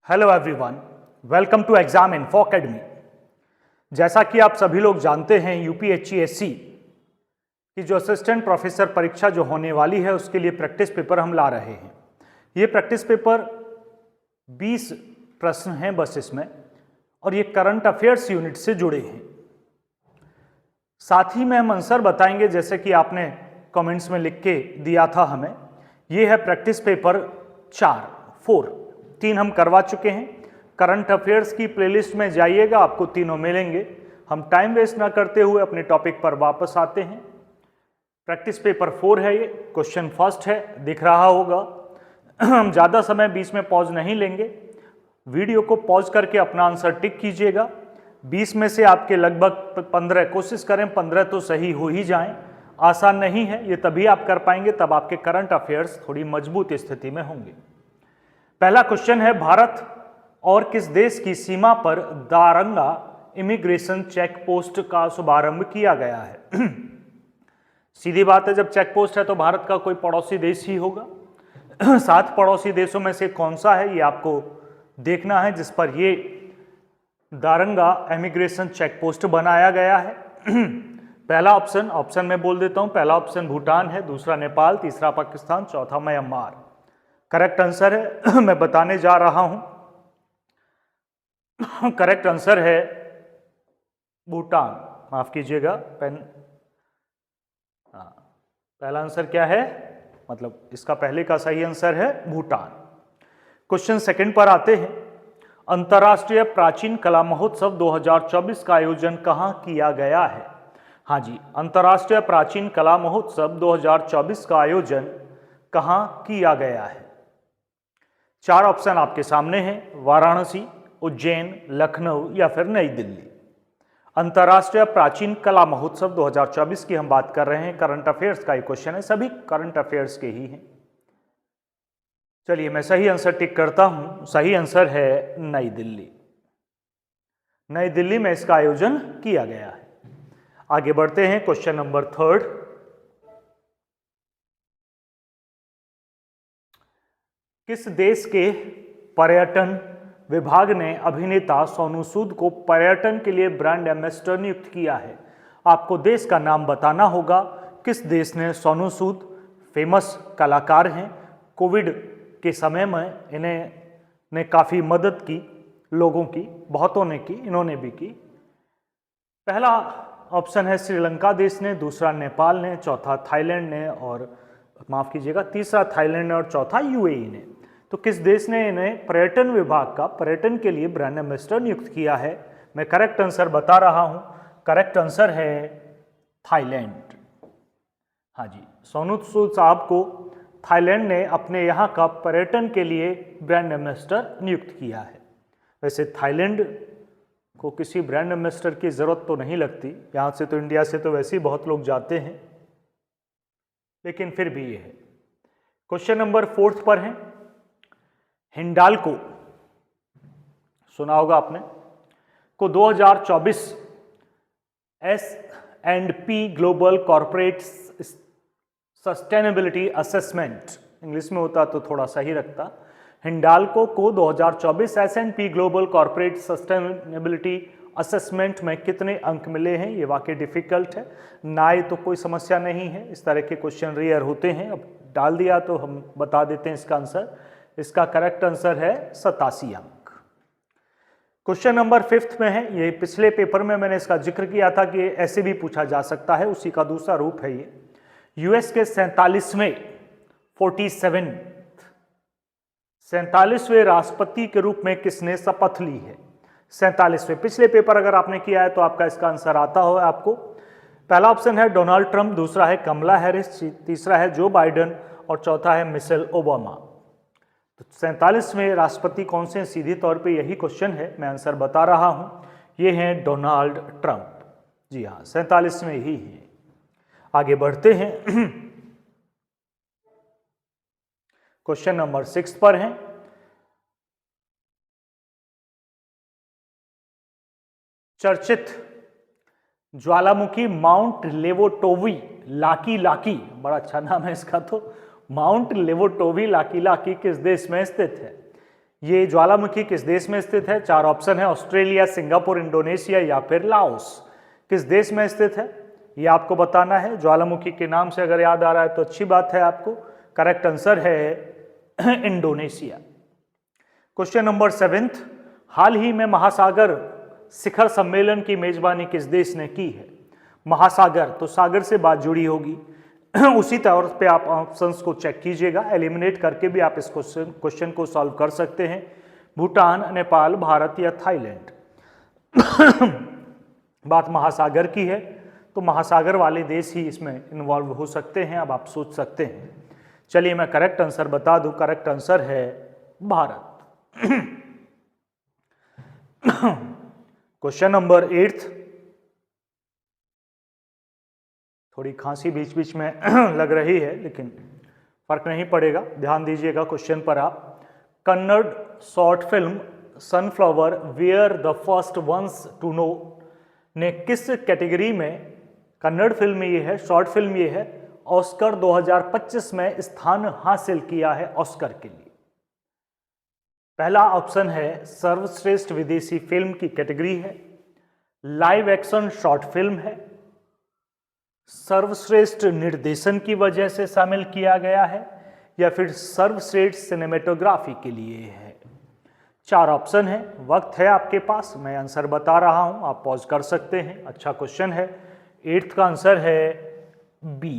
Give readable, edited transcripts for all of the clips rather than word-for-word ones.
Hello everyone, welcome to Exam Info Academy. जैसा कि आप सभी लोग जानते हैं, यूपीएससी की जो असिस्टेंट प्रोफेसर परीक्षा जो होने वाली है उसके लिए प्रैक्टिस पेपर हम ला रहे हैं। ये प्रैक्टिस पेपर 20 प्रश्न हैं बस इसमें, और ये करंट अफेयर्स यूनिट से जुड़े हैं। साथ ही में हम आंसर बताएंगे, जैसे कि आपने कमेंट्स में लिख के दिया था हमें। ये है प्रैक्टिस पेपर 3 हम करवा चुके हैं। करंट अफेयर्स की प्लेलिस्ट में जाइएगा, आपको तीनों मिलेंगे। हम टाइम वेस्ट ना करते हुए अपने टॉपिक पर वापस आते हैं। प्रैक्टिस पेपर 4 है ये, क्वेश्चन फर्स्ट है, दिख रहा होगा। हम ज़्यादा समय बीच में पॉज नहीं लेंगे, वीडियो को पॉज करके अपना आंसर टिक कीजिएगा। 20 में से आपके लगभग 15, कोशिश करें 15 तो सही हो ही जाएं। आसान नहीं है ये, तभी आप कर पाएंगे, तब आपके करंट अफेयर्स थोड़ी मजबूत स्थिति में होंगे। पहला क्वेश्चन है, भारत और किस देश की सीमा पर दारंगा इमिग्रेशन चेक पोस्ट का शुभारंभ किया गया है? सीधी बात है, जब चेक पोस्ट है तो भारत का कोई पड़ोसी देश ही होगा। 7 पड़ोसी देशों में से कौन सा है ये आपको देखना है, जिस पर ये दारंगा इमिग्रेशन चेक पोस्ट बनाया गया है। पहला ऑप्शन में बोल देता हूं। पहला ऑप्शन भूटान है, दूसरा नेपाल, तीसरा पाकिस्तान, चौथा म्यांमार। करेक्ट आंसर है मैं बताने जा रहा हूं, करेक्ट आंसर है भूटान। माफ कीजिएगा, पेन। पहला आंसर क्या है, मतलब इसका पहले का सही आंसर है भूटान। क्वेश्चन सेकंड पर आते हैं। अंतर्राष्ट्रीय प्राचीन कला महोत्सव 2024 का आयोजन कहां किया गया है? हाँ जी, अंतर्राष्ट्रीय प्राचीन कला महोत्सव 2024 का आयोजन कहां किया गया है? 4 ऑप्शन आपके सामने हैं, वाराणसी, उज्जैन, लखनऊ या फिर नई दिल्ली। अंतर्राष्ट्रीय प्राचीन कला महोत्सव 2024 की हम बात कर रहे हैं। करंट अफेयर्स का एक क्वेश्चन है, सभी करंट अफेयर्स के ही हैं। चलिए मैं सही आंसर टिक करता हूं। सही आंसर है नई दिल्ली। नई दिल्ली में इसका आयोजन किया गया है। आगे बढ़ते हैं, क्वेश्चन नंबर 3। किस देश के पर्यटन विभाग ने अभिनेता सोनू सूद को पर्यटन के लिए ब्रांड एम्बेसडर नियुक्त किया है? आपको देश का नाम बताना होगा। किस देश ने सोनू सूद, फेमस कलाकार हैं, कोविड के समय में इन्हें ने काफ़ी मदद की, लोगों की, बहुतों ने की, इन्होंने भी की। पहला ऑप्शन है श्रीलंका देश ने, दूसरा नेपाल ने, चौथा थाईलैंड ने, और माफ कीजिएगा तीसरा थाईलैंड और चौथा यूएई ने। तो किस देश ने इन्हें पर्यटन विभाग का पर्यटन के लिए ब्रांड एम्बेसडर नियुक्त किया है? मैं करेक्ट आंसर बता रहा हूं। करेक्ट आंसर है थाईलैंड। हाँ जी, सोनू सूद साहब को थाईलैंड ने अपने यहाँ का पर्यटन के लिए ब्रांड एम्बेसडर नियुक्त किया है। वैसे थाईलैंड को किसी ब्रांड एम्बेसडर की जरूरत तो नहीं लगती, यहाँ से तो, इंडिया से तो वैसे ही बहुत लोग जाते हैं, लेकिन फिर भी ये है। क्वेश्चन नंबर 4 पर है। हिंडाल्को, सुना होगा आपने, को 2024 S&P global corporate sustainability assessment, English में होता तो थोड़ा सही रखता। हिंडाल्को को 2024 S&P global corporate sustainability assessment में कितने अंक मिले हैं? ये वाकई डिफिकल्ट है, ना ये तो कोई समस्या नहीं है, इस तरह के क्वेश्चन रेयर होते हैं। अब डाल दिया तो हम बता देते हैं इसका आंसर। इसका करेक्ट आंसर है 87 अंक। क्वेश्चन नंबर 5 में है। ये पिछले पेपर में मैंने इसका जिक्र किया था कि ऐसे भी पूछा जा सकता है, उसी का दूसरा रूप है ये। यूएस के 47वें राष्ट्रपति के रूप में किसने शपथ ली है? 47वें, पिछले पेपर अगर आपने किया है तो आपका इसका आंसर आता हो आपको। पहला ऑप्शन है डोनाल्ड ट्रंप, दूसरा है कमला हैरिस, तीसरा है जो बाइडेन और चौथा है मिशेल ओबामा। तो 47वें राष्ट्रपति कौन से? सीधे तौर पे यही क्वेश्चन है, मैं आंसर बता रहा हूं, ये हैं डोनाल्ड ट्रंप। जी हाँ, 47वें ही हैं। आगे बढ़ते हैं, क्वेश्चन नंबर 6 पर है। चर्चित ज्वालामुखी माउंट लेवोटोवी लाकी लाकी, बड़ा अच्छा नाम है इसका, तो माउंट लेवोटोवी लाकी लाकी किस देश में स्थित है? ये ज्वालामुखी किस देश में स्थित है? 4 ऑप्शन है, ऑस्ट्रेलिया, सिंगापुर, इंडोनेशिया या फिर लाओस। किस देश में स्थित है ये आपको बताना है। ज्वालामुखी के नाम से अगर याद आ रहा है तो अच्छी बात है आपको। करेक्ट आंसर है इंडोनेशिया। क्वेश्चन नंबर 7, हाल ही में महासागर शिखर सम्मेलन की मेजबानी किस देश ने की है? महासागर, तो सागर से बात जुड़ी होगी। उसी तौर पे आप ऑप्शंस को चेक कीजिएगा, एलिमिनेट करके भी आप इस क्वेश्चन को सॉल्व कर सकते हैं। भूटान, नेपाल, भारत या थाईलैंड। बात महासागर की है तो महासागर वाले देश ही इसमें इन्वॉल्व हो सकते हैं। अब आप सोच सकते हैं। चलिए मैं करेक्ट आंसर बता दूं, करेक्ट आंसर है भारत। क्वेश्चन नंबर 8, थोड़ी खांसी बीच बीच में लग रही है लेकिन फर्क नहीं पड़ेगा, ध्यान दीजिएगा क्वेश्चन पर आप। Kannada short film sunflower were the first ones to know ने किस कैटेगरी में, कन्नड़ फिल्म ये है, शॉर्ट फिल्म ये है, ऑस्कर 2025 में स्थान हासिल किया है ऑस्कर के लिए? पहला ऑप्शन है सर्वश्रेष्ठ विदेशी फिल्म की कैटेगरी है, लाइव एक्शन शॉर्ट फिल्म है, सर्वश्रेष्ठ निर्देशन की वजह से शामिल किया गया है, या फिर सर्वश्रेष्ठ सिनेमेटोग्राफी के लिए है। 4 ऑप्शन है, वक्त है आपके पास, मैं आंसर बता रहा हूं, आप पॉज कर सकते हैं। अच्छा क्वेश्चन है। 8th का आंसर है बी।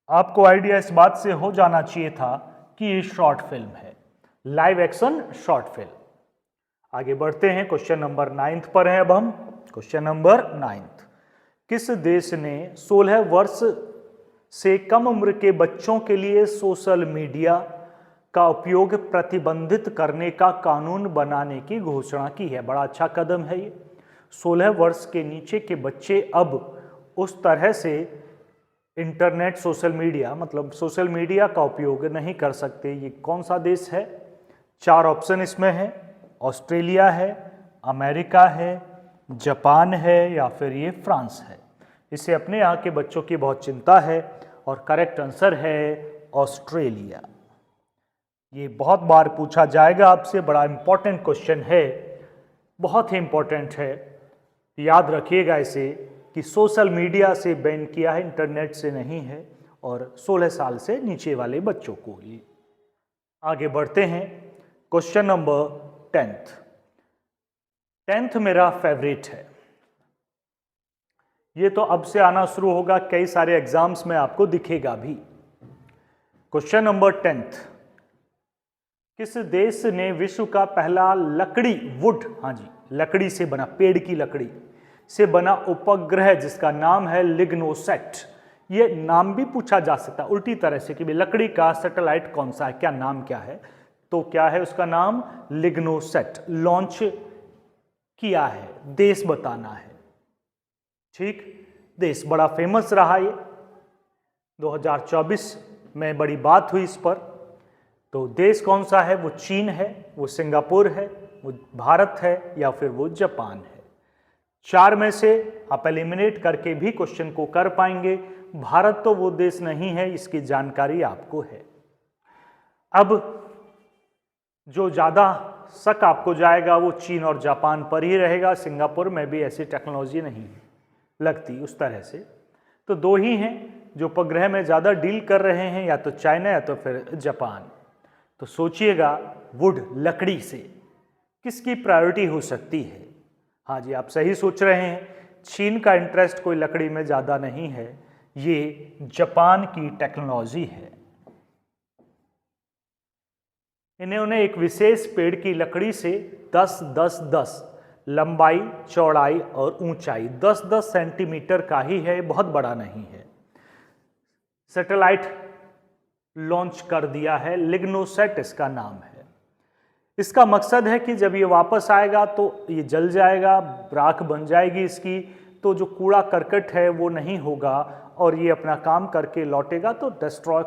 आपको आइडिया इस बात से हो जाना चाहिए था कि ये शॉर्ट फिल्म है, लाइव एक्शन शॉर्ट फिल्म। आगे बढ़ते हैं, क्वेश्चन नंबर 9 पर है अब हम। क्वेश्चन नंबर 9, किस देश ने 16 वर्ष से कम उम्र के बच्चों के लिए सोशल मीडिया का उपयोग प्रतिबंधित करने का कानून बनाने की घोषणा की है? बड़ा अच्छा कदम है ये। 16 वर्ष के नीचे के बच्चे अब उस तरह से इंटरनेट, सोशल मीडिया, मतलब सोशल मीडिया का उपयोग नहीं कर सकते। ये कौन सा देश है? 4 ऑप्शन इसमें है, ऑस्ट्रेलिया है, अमेरिका है, जापान है या फिर ये फ्रांस है। इसे अपने यहाँ के बच्चों की बहुत चिंता है और करेक्ट आंसर है ऑस्ट्रेलिया। ये बहुत बार पूछा जाएगा आपसे, बड़ा इंपॉर्टेंट क्वेश्चन है, बहुत ही इंपॉर्टेंट है, याद रखिएगा इसे कि सोशल मीडिया से बैन किया है, इंटरनेट से नहीं है, और 16 साल से नीचे वाले बच्चों को ही। आगे बढ़ते हैं, क्वेश्चन नंबर 10th मेरा फेवरेट है। ये तो अब से आना शुरू होगा, कई सारे एग्जाम्स में आपको दिखेगा भी। क्वेश्चन नंबर 10th, किस देश ने विश्व का पहला लकड़ी, वुड, हाँ जी, लकड़ी से बना, पेड़ की लकड़ी से बना उपग्रह जिसका नाम है लिग्नोसेट? ये नाम भी पूछा जा सकता है उल्टी तरह से कि लकड़ी का सैटेलाइट कौन सा है, क्या नाम क्या है? तो क्या है उसका नाम? लिग्नोसेट। लॉन्च किया है, देश बताना है। ठीक, देश बड़ा फेमस रहा ये, 2024 में बड़ी बात हुई इस पर। तो देश कौन सा है? वो चीन है, वो सिंगापुर है, वो भारत है या फिर वो जापान है। 4 में से आप एलिमिनेट करके भी क्वेश्चन को कर पाएंगे। भारत तो वो देश नहीं है, इसकी जानकारी आपको है। अब जो ज़्यादा शक आपको जाएगा वो चीन और जापान पर ही रहेगा। सिंगापुर में भी ऐसी टेक्नोलॉजी नहीं लगती उस तरह से। तो 2 ही हैं जो उपग्रह में ज़्यादा डील कर रहे हैं, या तो चाइना या तो फिर जापान। तो सोचिएगा, वुड, लकड़ी से किसकी प्रायोरिटी हो सकती है? हाँ जी, आप सही सोच रहे हैं, चीन का इंटरेस्ट कोई लकड़ी में ज़्यादा नहीं है, ये जापान की टेक्नोलॉजी है। इन्होंने एक विशेष पेड़ की लकड़ी से 10-10-10 लंबाई, चौड़ाई और ऊंचाई 10-10 सेंटीमीटर का ही है, बहुत बड़ा नहीं है, सैटेलाइट लॉन्च कर दिया है। लिग्नोसेट इसका नाम है। इसका मकसद है कि जब ये वापस आएगा तो ये जल जाएगा, राख बन जाएगी इसकी, तो जो कूड़ा करकट है वो नहीं होगा और ये अपना काम करके लौटेगा। तो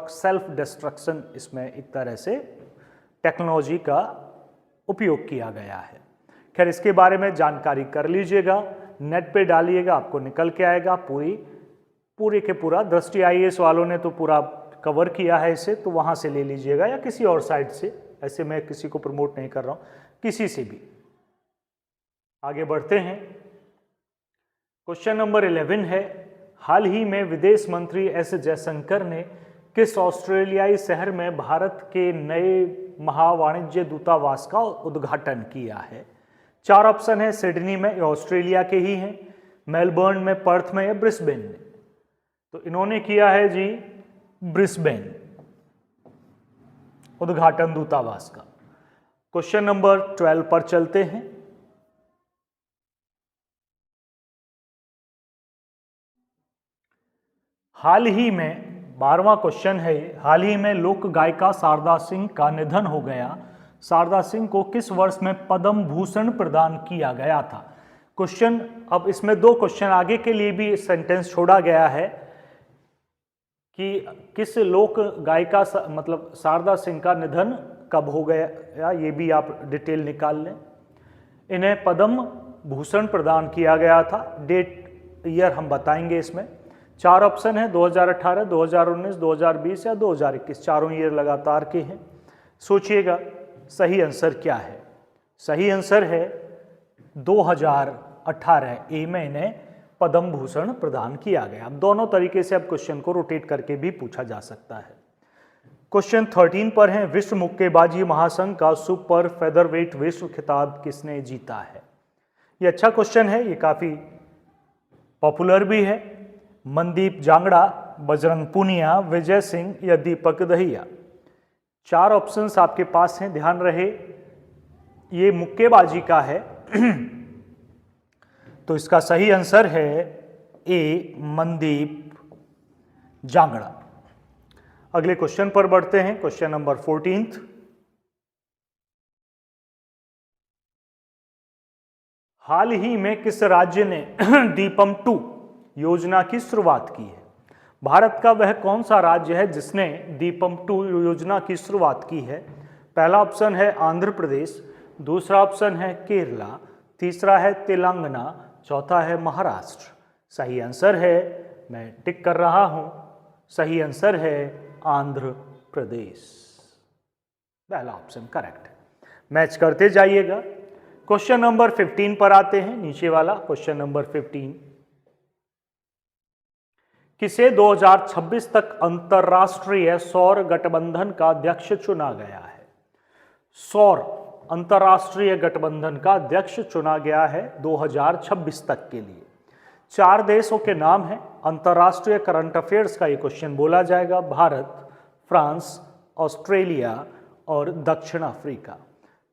सेल्फ डिस्ट्रक्शन इसमें एक तरह से टेक्नोलॉजी का उपयोग किया गया है। खैर, इसके बारे में जानकारी कर लीजिएगा, नेट पे डालिएगा, आपको निकल के आएगा। पूरे के पूरा दृष्टि IAS वालों ने तो पूरा कवर किया है इसे, तो वहाँ से ले लीजिएगा या किसी और साइट से ऐसे मैं किसी को प्रमोट नहीं कर रहा हूं, किसी से भी। आगे बढ़ते हैं। क्वेश्चन नंबर 11 है, हाल ही में विदेश मंत्री एस जयशंकर ने किस ऑस्ट्रेलियाई शहर में भारत के नए महावाणिज्य दूतावास का उद्घाटन किया है? 4 ऑप्शन है, सिडनी में, ये ऑस्ट्रेलिया के ही हैं, मेलबर्न में, पर्थ में या ब्रिस्बेन में। तो इन्होंने किया है जी ब्रिस्बेन उद्घाटन दूतावास का। क्वेश्चन नंबर 12 पर चलते हैं। हाल ही में 12वां क्वेश्चन है, हाल ही में लोक गायिका शारदा सिंह का निधन हो गया। शारदा सिंह को किस वर्ष में पद्म भूषण प्रदान किया गया था? क्वेश्चन, अब इसमें 2 क्वेश्चन आगे के लिए भी सेंटेंस छोड़ा गया है कि किस लोक गायिका मतलब शारदा सिंह का निधन कब हो गया, ये भी आप डिटेल निकाल लें। इन्हें पद्म भूषण प्रदान किया गया था, डेट ईयर हम बताएंगे इसमें। 4 ऑप्शन है, 2018, 2019, 2020 या 2021, चारों ईयर लगातार के हैं। सोचिएगा सही आंसर क्या है। सही आंसर है 2018 ए में इन्हें पद्म भूषण प्रदान किया गया। अब दोनों तरीके से अब क्वेश्चन को रोटेट करके भी पूछा जा सकता है। क्वेश्चन 13 पर है, विश्व मुक्केबाजी महासंघ का सुपर फेदरवेट विश्व खिताब किसने जीता है? ये अच्छा क्वेश्चन है, ये काफी पॉपुलर भी है। मनदीप जांगड़ा, बजरंग पूनिया, विजय सिंह या दीपक दहिया। 4 ऑप्शंस आपके पास हैं, ध्यान रहे ये मुक्केबाजी का है। तो इसका सही आंसर है ए, मनदीप जांगड़ा। अगले क्वेश्चन पर बढ़ते हैं। Question number 14। हाल ही में किस राज्य ने दीपम 2 योजना की शुरुआत की है? भारत का वह कौन सा राज्य है जिसने दीपम 2 योजना की शुरुआत की है? पहला ऑप्शन है आंध्र प्रदेश, दूसरा ऑप्शन है केरला, तीसरा है तेलंगाना, चौथा है महाराष्ट्र। सही आंसर है, मैं टिक कर रहा हूं, सही आंसर है आंध्र प्रदेश। पहला ऑप्शन करेक्ट है। मैच करते जाइएगा। क्वेश्चन नंबर 15 पर आते हैं, नीचे वाला क्वेश्चन नंबर 15। किसे 2026 तक अंतरराष्ट्रीय सौर गठबंधन का अध्यक्ष चुना गया है? सौर अंतरराष्ट्रीय गठबंधन का अध्यक्ष चुना गया है 2026 तक के लिए। 4 देशों के नाम हैं। अंतरराष्ट्रीय करंट अफेयर्स का ये क्वेश्चन बोला जाएगा। भारत, फ्रांस, ऑस्ट्रेलिया और दक्षिण अफ्रीका।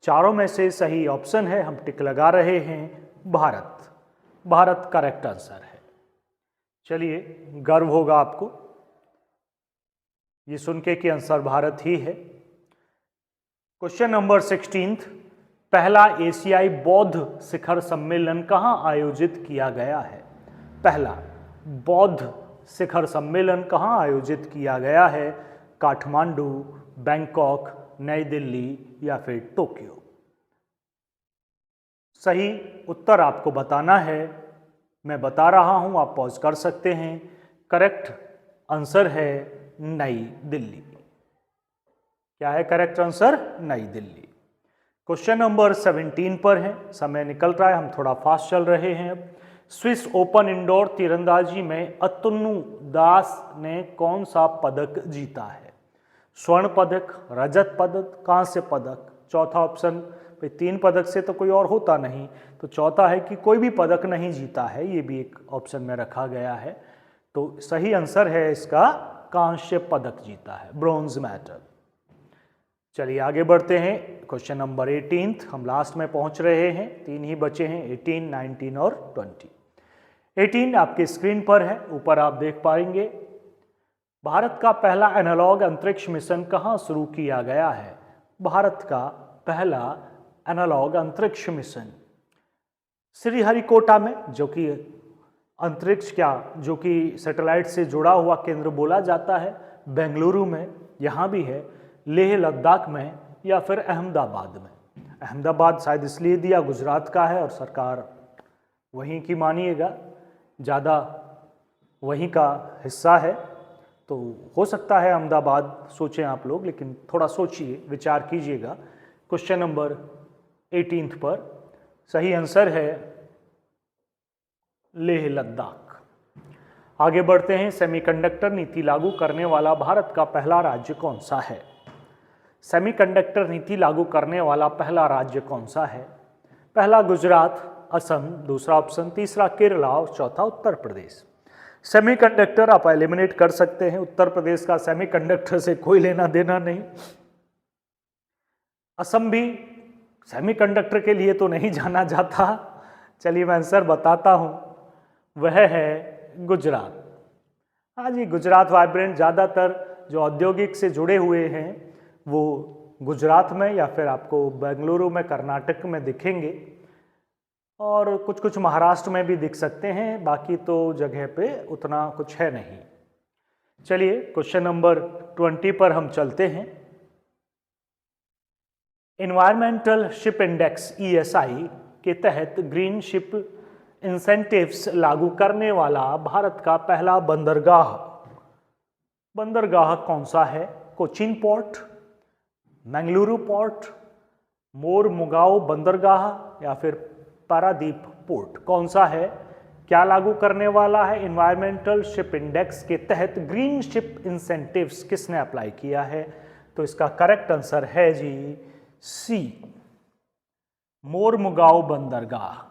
चारों में से सही ऑप्शन है, हम टिक लगा रहे हैं भारत। भारत करेक्ट आंसर है। चलिए, गर्व होगा आपको ये सुन के कि आंसर भारत ही है। क्वेश्चन नंबर 16, पहला एशियाई बौद्ध शिखर सम्मेलन कहां आयोजित किया गया है? पहला बौद्ध शिखर सम्मेलन कहां आयोजित किया गया है? काठमांडू, बैंकॉक, नई दिल्ली या फिर टोक्यो। सही उत्तर आपको बताना है, मैं बता रहा हूं, आप पॉज कर सकते हैं। करेक्ट आंसर है नई दिल्ली। क्या है करेक्ट आंसर? नई दिल्ली। क्वेश्चन नंबर 17 पर है, समय निकल रहा है, हम थोड़ा फास्ट चल रहे हैं। स्विस ओपन इंडोर तीरंदाजी में अतनु दास ने कौन सा पदक जीता है? स्वर्ण पदक, रजत पदक, कांस्य पदक। चौथा ऑप्शन, भाई 3 पदक से तो कोई और होता नहीं, तो चौथा है कि कोई भी पदक नहीं जीता है, ये भी एक ऑप्शन में रखा गया है। तो सही आंसर है इसका कांस्य पदक जीता है, ब्रॉन्ज मेडल। चलिए आगे बढ़ते हैं। क्वेश्चन नंबर 18, हम लास्ट में पहुंच रहे हैं, 3 ही बचे हैं, 18, 19 और 20। 18 आपके स्क्रीन पर है, ऊपर आप देख पाएंगे। भारत का पहला एनालॉग अंतरिक्ष मिशन कहां शुरू किया गया है? भारत का पहला एनालॉग अंतरिक्ष मिशन श्रीहरिकोटा में, जो कि अंतरिक्ष जो कि सैटेलाइट से जुड़ा हुआ केंद्र बोला जाता है, बेंगलुरु में, यहाँ भी है, लेह लद्दाख में या फिर अहमदाबाद में। अहमदाबाद शायद इसलिए दिया, गुजरात का है और सरकार वहीं की मानिएगा, ज़्यादा वहीं का हिस्सा है, तो हो सकता है अहमदाबाद सोचें आप लोग, लेकिन थोड़ा सोचिए, विचार कीजिएगा। क्वेश्चन नंबर 18 पर सही आंसर है लेह लद्दाख। आगे बढ़ते हैं। सेमीकंडक्टर नीति लागू करने वाला भारत का पहला राज्य कौन सा है? सेमीकंडक्टर नीति लागू करने वाला पहला राज्य कौन सा है? पहला गुजरात, असम दूसरा ऑप्शन, तीसरा केरला और चौथा उत्तर प्रदेश। सेमीकंडक्टर आप एलिमिनेट कर सकते हैं, उत्तर प्रदेश का सेमीकंडक्टर से कोई लेना देना नहीं। असम भी सेमीकंडक्टर के लिए तो नहीं जाना जाता। चलिए मैं आंसर बताता हूं, वह है गुजरात। हाँ जी, गुजरात वाइब्रेंट ज़्यादातर जो औद्योगिक से जुड़े हुए हैं वो गुजरात में या फिर आपको बेंगलुरु में, कर्नाटक में दिखेंगे, और कुछ कुछ महाराष्ट्र में भी दिख सकते हैं, बाकी तो जगह पे उतना कुछ है नहीं। चलिए क्वेश्चन नंबर 20 पर हम चलते हैं। एनवायरमेंटल शिप इंडेक्स ESI के तहत ग्रीन शिप इंसेंटिव्स लागू करने वाला भारत का पहला बंदरगाह कौन सा है? कोचीन पोर्ट, मंगलुरु पोर्ट, मोरमुगाओ बंदरगाह या फिर पारादीप पोर्ट? कौन सा है? क्या लागू करने वाला है? एनवायरमेंटल शिप इंडेक्स के तहत ग्रीन शिप इंसेंटिव्स किसने अप्लाई किया है? तो इसका करेक्ट आंसर है जी सी, मोरमुगाओ बंदरगाह।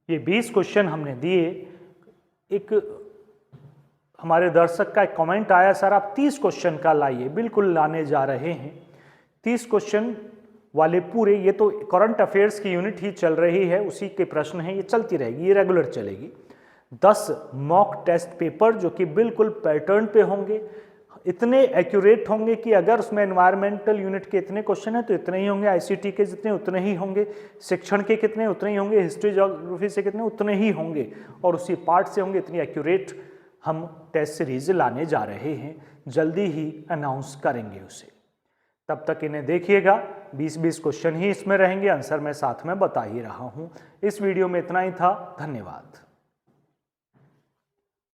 ये 20 क्वेश्चन हमने दिए। एक हमारे दर्शक का एक कमेंट आया, सर आप 30 क्वेश्चन का लाइए। बिल्कुल लाने जा रहे हैं 30 क्वेश्चन वाले पूरे। ये तो करंट अफेयर्स की यूनिट ही चल रही है, उसी के प्रश्न हैं, ये चलती रहेगी, ये रेगुलर चलेगी। 10 मॉक टेस्ट पेपर जो कि बिल्कुल पैटर्न पे होंगे, इतने एक्यूरेट होंगे कि अगर उसमें एनवायरमेंटल यूनिट के इतने क्वेश्चन हैं तो इतने ही होंगे, ICT के जितने उतने ही होंगे, शिक्षण के कितने उतने ही होंगे, हिस्ट्री ज्योग्राफी से कितने उतने ही होंगे, और उसी पार्ट से होंगे। इतनी एक्यूरेट हम टेस्ट सीरीज लाने जा रहे हैं, जल्दी ही अनाउंस करेंगे उसे। तब तक इन्हें देखिएगा, 20-20 क्वेश्चन ही इसमें रहेंगे, आंसर मैं साथ में बता ही रहा हूँ। इस वीडियो में इतना ही था, धन्यवाद।